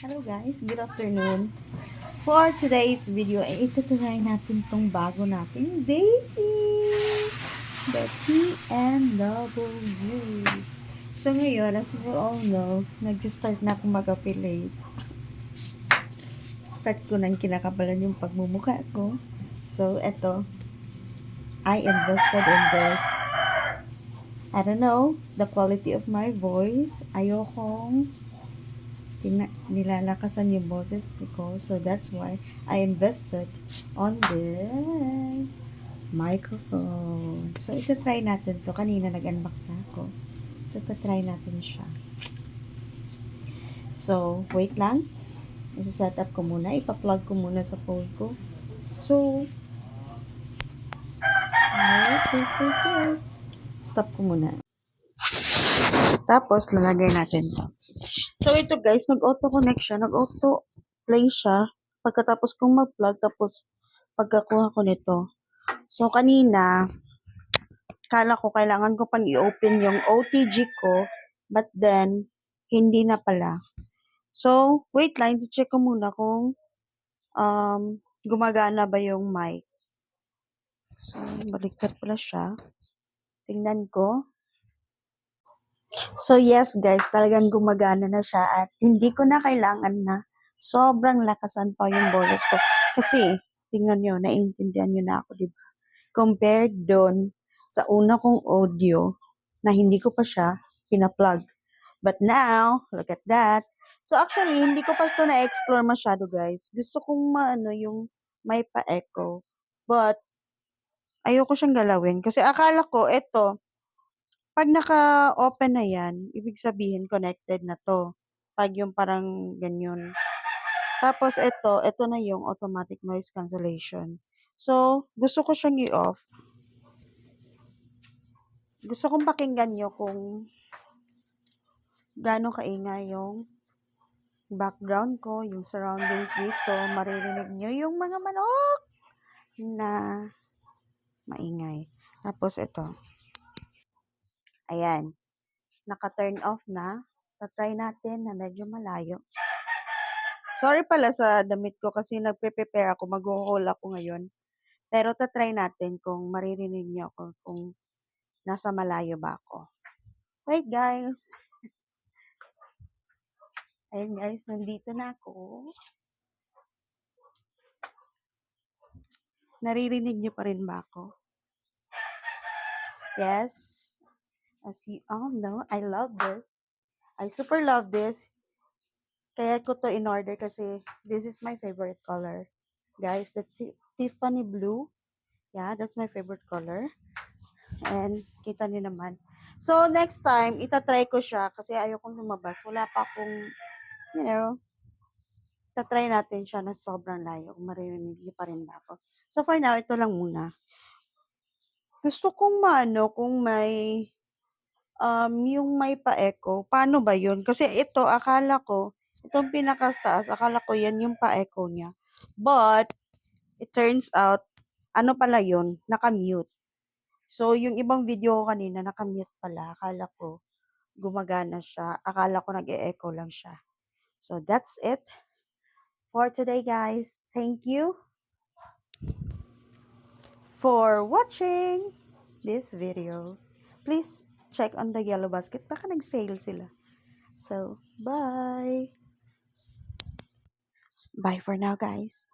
Hello guys, good afternoon. For today's video ay itutry natin tong bago nating baby, the TNW. So ngayon, as we all know, nag-start na akong mag-affiliate. Start ko nang kinakabalan yung pagmumukha ko. So eto, I invested in this. I don't know, the quality of my voice. Ayokong nilalakasan yung boses ko. So, that's why I invested on this microphone. So, ito try natin to. Kanina nag-unbox na ako. So, ito try natin siya. So, wait lang. Isa-set up ko muna. Ipa-plug ko muna sa phone ko. So, wait. Stop ko muna. Tapos, lalagay natin to. So, ito guys, nag-auto connect siya. Nag-auto play siya. Pagkatapos kong mag-plug, tapos pagkakuha ko nito. So, kanina, kala ko kailangan ko pang i-open yung OTG ko, but then, hindi na pala. So, wait lang, i-check ko muna kung gumagana ba yung mic. So, baliktad pala siya. Tingnan ko. So, yes guys, talagang gumagana na siya at hindi ko na kailangan na sobrang lakasan pa yung boses ko. Kasi, tingnan nyo, naiintindihan nyo na ako, diba? Compared doon sa una kong audio na hindi ko pa siya pina-plug. But now, look at that. So, actually, hindi ko pa ito na-explore masyado, guys. Gusto kong maano yung may pa-echo. But, ayoko siyang galawin. Kasi akala ko, ito, pag naka-open na yan, ibig sabihin connected na to. Pag yung parang ganyan. Tapos ito na yung automatic noise cancellation. So, gusto ko siyang i-off. Gusto kong pakinggan nyo kung gaano kaingay yung background ko, yung surroundings dito. Maririnig nyo yung mga manok na maingay. Tapos ito. Ayan. Naka-turn off na. Tatry natin na medyo malayo. Sorry pala sa damit ko kasi nagpe-prepare ako. Mag-haul ako ngayon. Pero tatry natin kung maririnig nyo ako kung nasa malayo ba ako. Wait guys. Ayun guys, nandito na ako. Naririnig nyo pa rin ba ako? Yes. As you all know, I love this. I super love this. Kaya ko to in order kasi this is my favorite color. Guys, the Tiffany blue. Yeah, that's my favorite color. And kita niyo naman. So, next time, itatry ko siya kasi ayokong lumabas. Wala pa akong, you know, itatry natin siya na sobrang layo. Kung maririnig niyo pa rin ba ako. So, for now, ito lang muna. Gusto kong maano kung may yung may pa-echo, paano ba yun? Kasi ito, akala ko, itong pinakataas, akala ko yan yung pa-echo niya. But, it turns out, ano pala yun? Naka-mute. So, yung ibang video ko kanina, naka-mute pala. Akala ko, gumagana siya. Akala ko nag-e-echo lang siya. So, that's it for today, guys. Thank you for watching this video. Please check on the yellow basket. Baka nag-sale sila. So, bye! Bye for now, guys.